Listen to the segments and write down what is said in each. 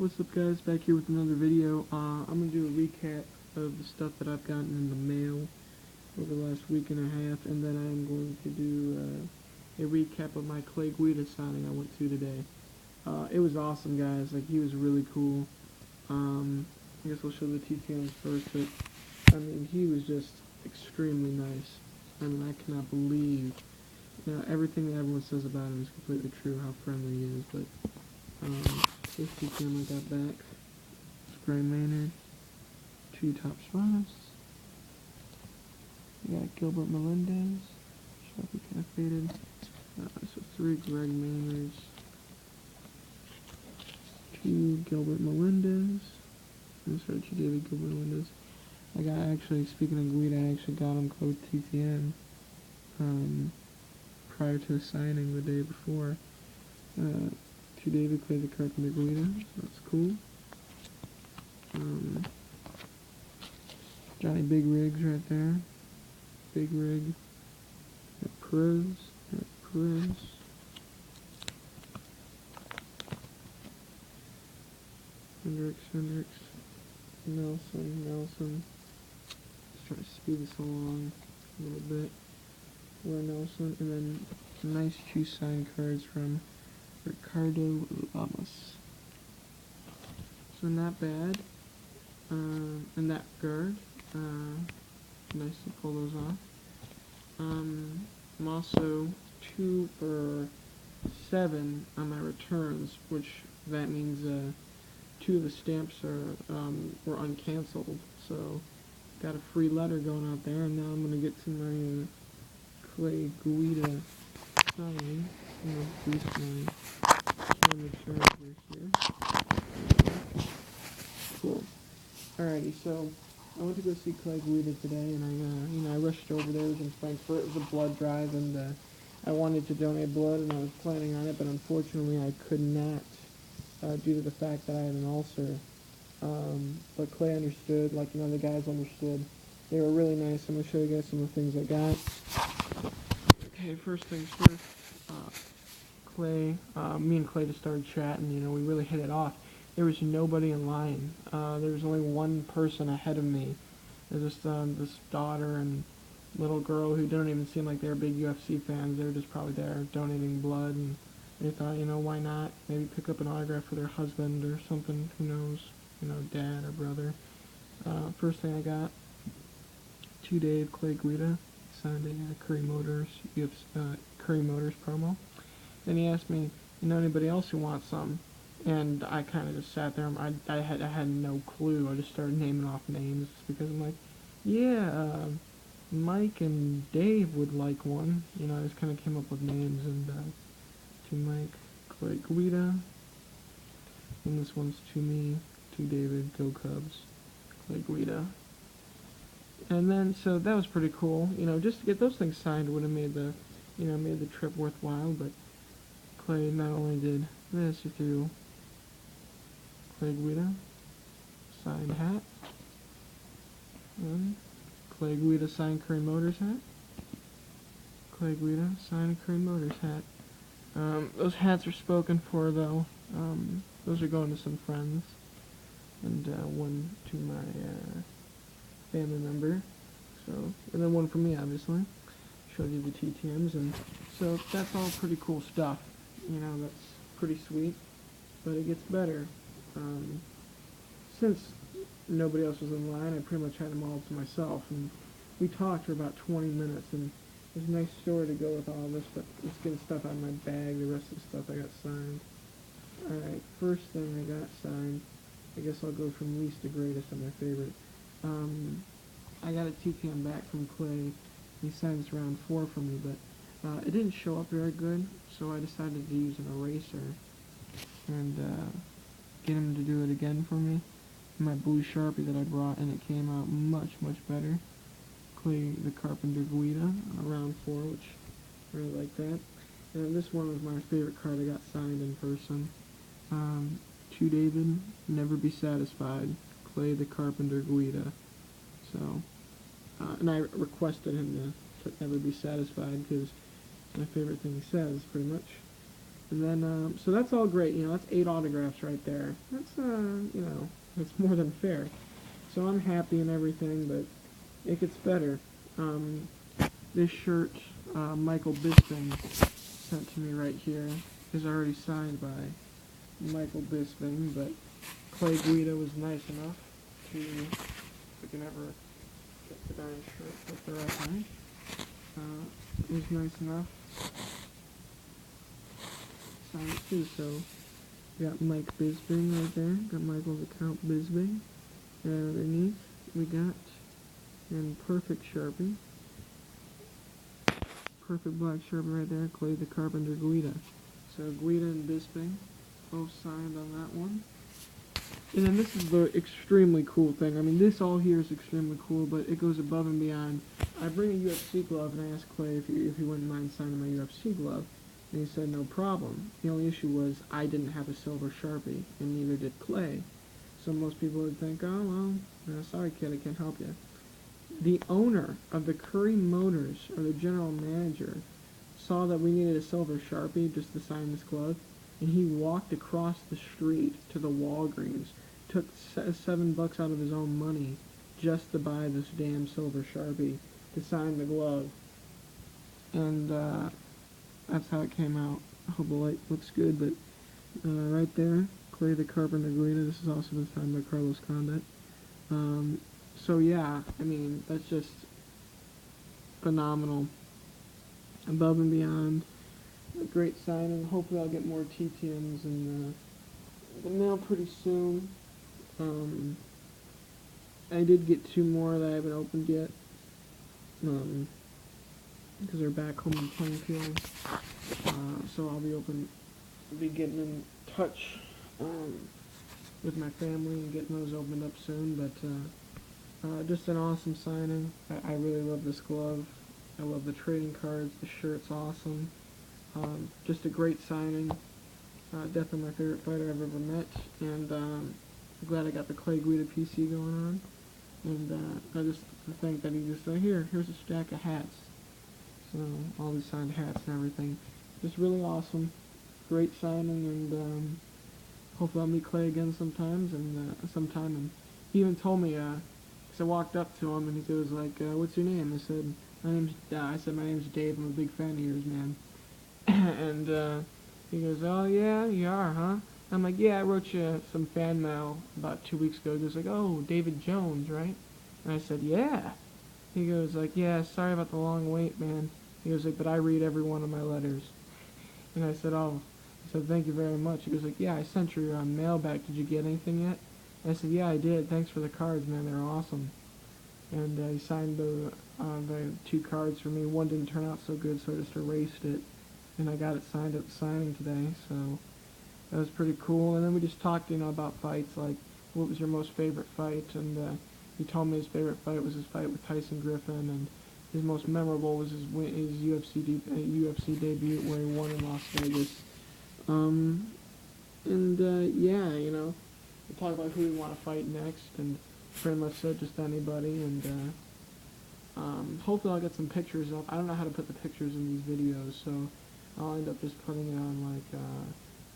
What's up guys, back here with another video. I'm going to do a recap of the stuff that I've gotten in the mail over the last week and a half, and then I'm going to do a recap of my Clay Guida signing I went to today. It was awesome guys, like he was really cool. I guess I'll show the TTMs first, but I mean he was just extremely nice. I mean I cannot believe, you know, everything that everyone says about him is completely true, how friendly he is, but this TTM I got back. Spray Maynard, 2 top spots. We got Gilbert Melendez, sharply kind of faded. So 3 Greg Maynards, 2 Gilbert Melendez. I'm sorry, 2 David Gilbert Melendez. I got, actually, speaking of Guida, I actually got him code TTM prior to the signing the day before. 2 David Clay the Carpenter Guida, so that's cool. Johnny Big Rigs right there. Big Rig. Got Perez. Hendricks. Nelson. Let's try to speed this along a little bit. Where Nelson, and then nice 2 signed cards from Ricardo Lamas. So not bad. And that guard. Nice to pull those off. I'm also 2 for 7 on my returns, which that means 2 of the stamps were uncanceled. So got a free letter going out there, and now I'm gonna get to my Clay Guida signing. I'm gonna boost my charger here. Cool. Alrighty, so I went to go see Clay Guida today, and I rushed over there. It was in Frankfurt. It was a blood drive, and I wanted to donate blood, and I was planning on it, but unfortunately I could not due to the fact that I had an ulcer. But Clay understood, like, the guys understood. They were really nice. I'm going to show you guys some of the things I got. Okay, first things first, Clay, me and Clay just started chatting, we really hit it off. There was nobody in line. There was only one person ahead of me. There's just this daughter and little girl who don't even seem like they're big UFC fans. They were just probably there donating blood, and they thought, why not? Maybe pick up an autograph for their husband or something, who knows, dad or brother. First thing I got, 2 Dave Clay Guida, signed a Curry Motors promo. Then he asked me, anybody else who wants some? And I kind of just sat there. I had no clue. I just started naming off names because I'm like, yeah, Mike and Dave would like one. I just kind of came up with names, and to Mike, Clay Guida, and this one's to me, to David, go Cubs, Clay Guida. And then, so that was pretty cool. Just to get those things signed would have made the, made the trip worthwhile. But Clay not only did this, he threw Clay Guida signed hat, and Clay Guida signed Curry Motors hat. Clay Guida signed Curry Motors hat. Those hats are spoken for though. Those are going to some friends, and one to my family member. So, and then one for me, obviously. Showed you the TTMs, and so that's all pretty cool stuff. That's pretty sweet, but it gets better. Since nobody else was in line, I pretty much had them all to myself, and we talked for about 20 minutes, and there's a nice story to go with all this, but let's get the stuff out of my bag. The rest of the stuff I got signed. Alright, first thing I got signed, I guess I'll go from least to greatest on my favorite. I got a TTM back from Clay. He signed this round 4 for me, but it didn't show up very good, so I decided to use an eraser and get him to do it again for me. My blue Sharpie that I brought, and it came out much, much better. Clay the Carpenter Guida, round 4, which I really like that. And this one was my favorite card I got signed in person. To David, Never Be Satisfied, Clay the Carpenter Guida. So, and I requested him to never be satisfied, because my favorite thing he says, pretty much. And then, so that's all great. You know, that's 8 autographs right there. That's, you know, that's more than fair. So I'm happy and everything, but it gets better. This shirt, Michael Bisping sent to me right here, is already signed by Michael Bisping, but Clay Guida was nice enough to, if we can ever get the darn shirt with the right way, was nice enough to sign it too. So we got Mike Bisping right there, got Michael's account Bisping, and underneath we got in perfect Sharpie, perfect black Sharpie right there, Clay the Carpenter Guida. So Guida and Bisping both signed on that one. And then this is the extremely cool thing. I mean, this all here is extremely cool, but it goes above and beyond. I bring a UFC glove, and I asked Clay if he wouldn't mind signing my UFC glove, and he said no problem. The only issue was I didn't have a silver Sharpie, and neither did Clay. So most people would think, oh, well, sorry kid, I can't help you. The owner of the Curry Motors, or the general manager, saw that we needed a silver Sharpie just to sign this glove, and he walked across the street to the Walgreens, took $7 out of his own money just to buy this damn silver Sharpie to sign the glove. And that's how it came out. I hope the light looks good, but right there, Clay the Carpenter Guida. This is also been signed by Carlos Condit. So yeah, I mean, that's just phenomenal. Above and beyond. A great signing. Hopefully I'll get more TTMs in the mail pretty soon. I did get 2 more that I haven't opened yet. Because they're back home in Plainfield. So I'll be getting in touch with my family and getting those opened up soon. But just an awesome signing. I really love this glove. I love the trading cards. The shirt's awesome. Just a great signing. Definitely my favorite fighter I've ever met. And I'm glad I got the Clay Guida PC going on. And I just think that he just said, here's a stack of hats. So all these signed hats and everything. Just really awesome. Great signing, and hopefully I'll meet Clay again sometime. And he even told me, because I walked up to him and he goes like, what's your name? I said, my name's Dave. I'm a big fan of yours, man. And he goes, oh yeah, you are, huh? I'm like, yeah, I wrote you some fan mail about 2 weeks ago. He goes like, oh, David Jones, right? And I said, yeah. He goes like, yeah, sorry about the long wait, man. He goes like, but I read every one of my letters. And I said, oh. I said, thank you very much. He goes like, yeah, I sent your mail back. Did you get anything yet? And I said, yeah, I did. Thanks for the cards, man. They're awesome. And he signed the 2 cards for me. One didn't turn out so good, so I just erased it. And I got it signed at the signing today, so that was pretty cool. And then we just talked, about fights, like what was your most favorite fight, and he told me his favorite fight was his fight with Tyson Griffin, and his most memorable was his UFC debut where he won in Las Vegas. Yeah, we talked about who we want to fight next, and pretty much said just anybody, and hopefully I'll get some pictures up. I don't know how to put the pictures in these videos, so I'll end up just putting it on like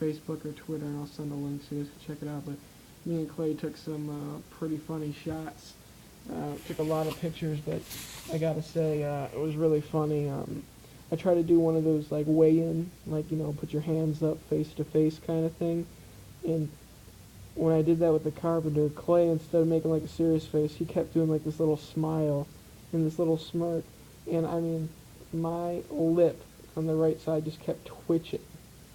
Facebook or Twitter, and I'll send a link so you guys can check it out. But me and Clay took some pretty funny shots. Took a lot of pictures, but I gotta say it was really funny. I tried to do one of those like weigh-in, like put your hands up face to face kind of thing. And when I did that with the Carpenter, Clay, instead of making like a serious face, he kept doing like this little smile and this little smirk. And I mean, my lip on the right side just kept twitching.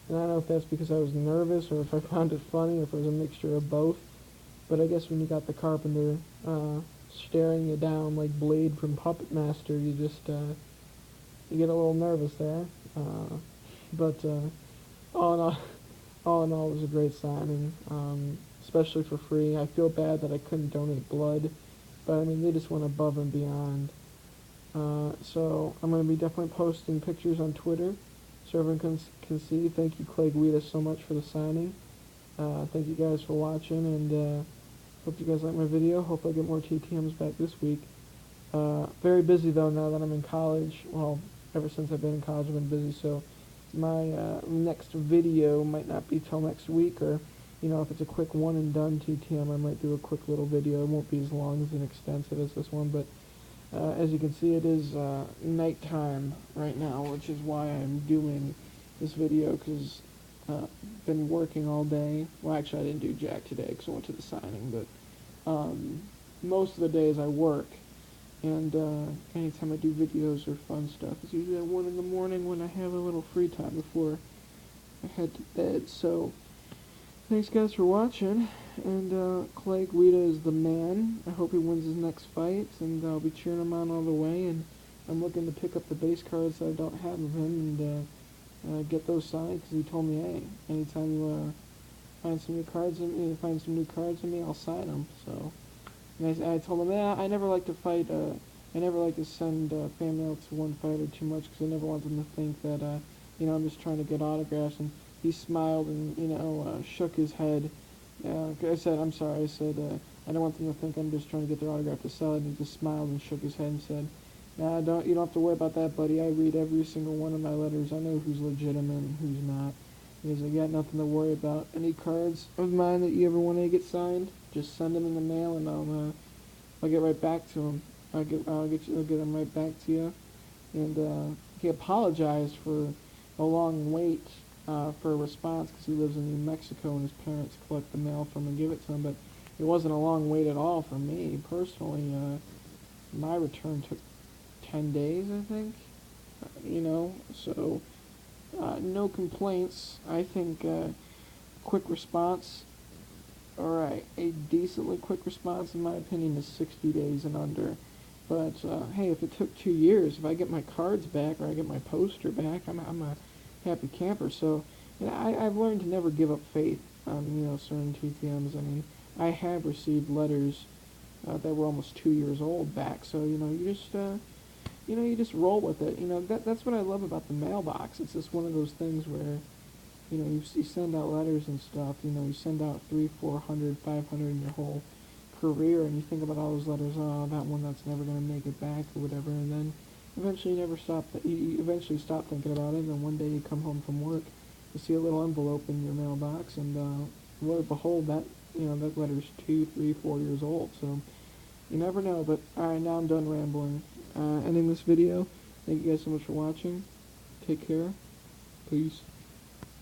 And I don't know if that's because I was nervous or if I found it funny or if it was a mixture of both. But I guess when you got the Carpenter staring you down like Blade from Puppet Master, you just you get a little nervous there. But all in all, it was a great signing, especially for free. I feel bad that I couldn't donate blood, but I mean they just went above and beyond. So I'm going to be definitely posting pictures on Twitter so everyone can see. Thank you, Clay Guida, so much for the signing. Thank you guys for watching, and hope you guys like my video. Hope I get more TTMs back this week. Very busy though now that I'm in college. Well, ever since I've been in college I've been busy, so my next video might not be till next week, or if it's a quick one and done TTM, I might do a quick little video. It won't be as long as and extensive as this one, but as you can see, it is nighttime right now, which is why I'm doing this video, because been working all day. Well, actually, I didn't do jack today because I went to the signing, but most of the days I work, and anytime I do videos or fun stuff, it's usually at 1 in the morning when I have a little free time before I head to bed. So thanks guys for watching, and Clay Guida is the man. I hope he wins his next fight, and I'll be cheering him on all the way, and I'm looking to pick up the base cards that I don't have of him, and get those signed, because he told me, hey, anytime you find some new cards in me, I'll sign them. So, and I told him, I never like to fight, I never like to send fan mail to one fighter too much, because I never want them to think that, I'm just trying to get autographs. And he smiled and, shook his head. I said, I'm sorry, I said, I don't want them to think I'm just trying to get their autograph to sell it. And he just smiled and shook his head and said, nah, you don't have to worry about that, buddy. I read every single one of my letters. I know who's legitimate and who's not. Because I got nothing to worry about. Any cards of mine that you ever want to get signed, just send them in the mail, and I'll get right back to them. I'll get them right back to you. And he apologized for a long wait for a response, because he lives in New Mexico and his parents collect the mail from him and give it to him. But it wasn't a long wait at all for me personally. My return took 10 days, I think. So no complaints. I think quick response. Alright, a decently quick response in my opinion is 60 days and under. But hey, if it took 2 years, if I get my cards back or I get my poster back, I'm a happy camper. So I've learned to never give up faith on certain TTMs. I mean, I have received letters that were almost 2 years old back. So you just roll with it. That's what I love about the mailbox. It's just one of those things where, you send out letters and stuff, you send out 300, 400, 500 in your whole career, and you think about all those letters, oh, that one that's never going to make it back, or whatever, and then eventually you eventually stop thinking about it, and then one day you come home from work, you see a little envelope in your mailbox, and lo and behold, that letter's 2, 3, 4 years old, so you never know. But alright, now I'm done rambling. Ending this video. Thank you guys so much for watching. Take care. Peace.